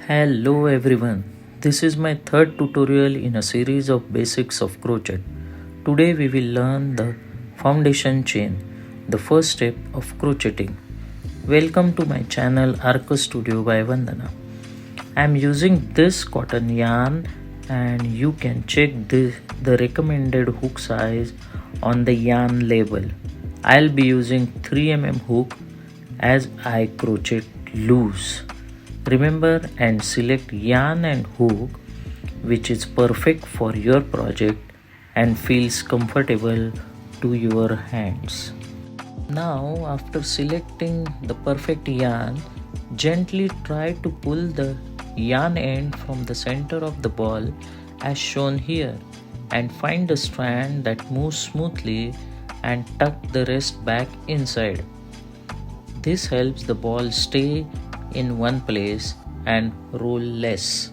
Hello everyone, this is my third tutorial in a series of basics of crochet. Today we will learn the foundation chain, the first step of crocheting. Welcome to my channel Arca Studio by Vandana. I am using this cotton yarn and you can check the recommended hook size on the yarn label. I'll be using 3 mm hook as I crochet loose. Remember and select yarn and hook which is perfect for your project and feels comfortable to your hands. Now after selecting the perfect yarn, gently try to pull the yarn end from the center of the ball as shown here and find a strand that moves smoothly and tuck the rest back inside. This helps the ball stay in one place and roll less.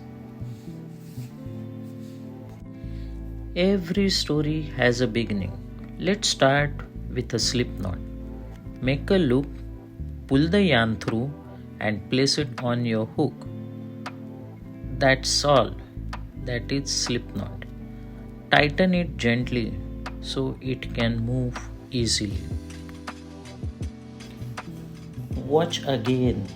Every story has a beginning. Let's start with a slip knot. Make a loop, pull the yarn through and place it on your hook. That's all. That is slip knot. Tighten it gently so it can move easily. Watch again.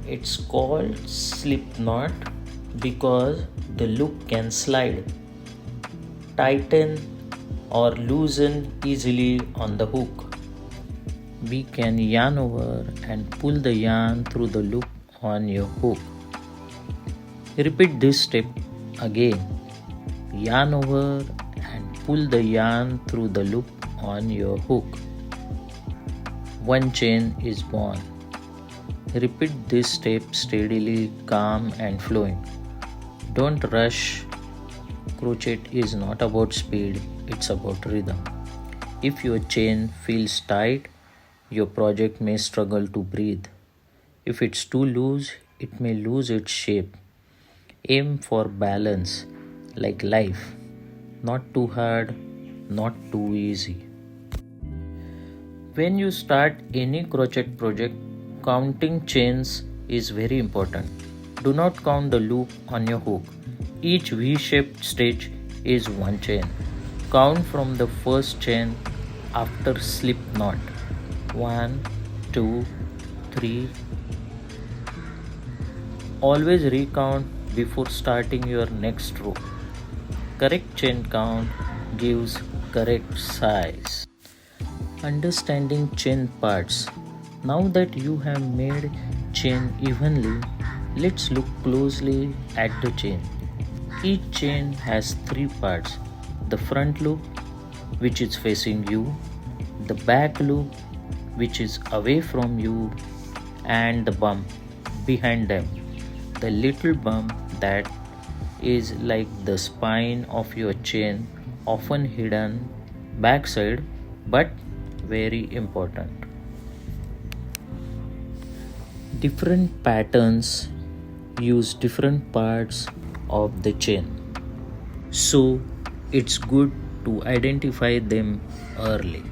It's called slip knot because the loop can slide, tighten or loosen easily on the hook. We can yarn over and pull the yarn through the loop on your hook. Repeat this step again. Yarn over and pull the yarn through the loop on your hook. One chain is born. Repeat this step steadily, calm and flowing. Don't rush. Crochet is not about speed, it's about rhythm. If your chain feels tight, your project may struggle to breathe. If it's too loose, it may lose its shape. Aim for balance, like life. Not too hard, not too easy. When you start any crochet project, counting chains is very important. Do not count the loop on your hook. Each V-shaped stitch is one chain. Count from the first chain after slip knot. 1, 2, 3. Always recount before starting your next row. Correct chain count gives correct size. Understanding chain parts. Now that you have made chain evenly, let's look closely at the chain. Each chain has 3 parts. The front loop, which is facing you, the back loop, which is away from you, and the bump behind them. The little bump that is like the spine of your chain, often hidden backside, but very important. Different patterns use different parts of the chain, so it's good to identify them early.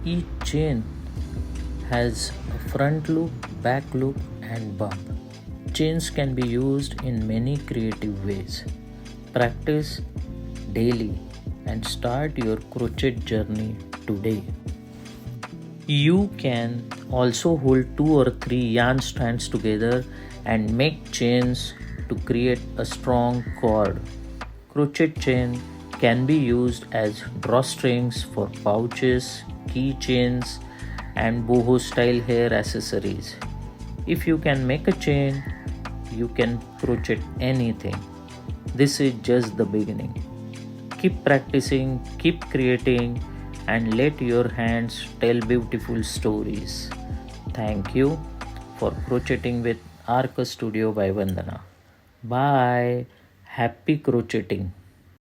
Each chain has a front loop, back loop and bump. Chains can be used in many creative ways. Practice daily and start your crochet journey today. You can also hold 2 or 3 yarn strands together and make chains to create a strong cord. Crochet chain can be used as drawstrings for pouches, keychains and boho style hair accessories. If you can make a chain, you can crochet anything. This is just the beginning. Keep practicing, keep creating and let your hands tell beautiful stories. Thank you for crocheting with Arca Studio by Vandana. Bye. Happy crocheting.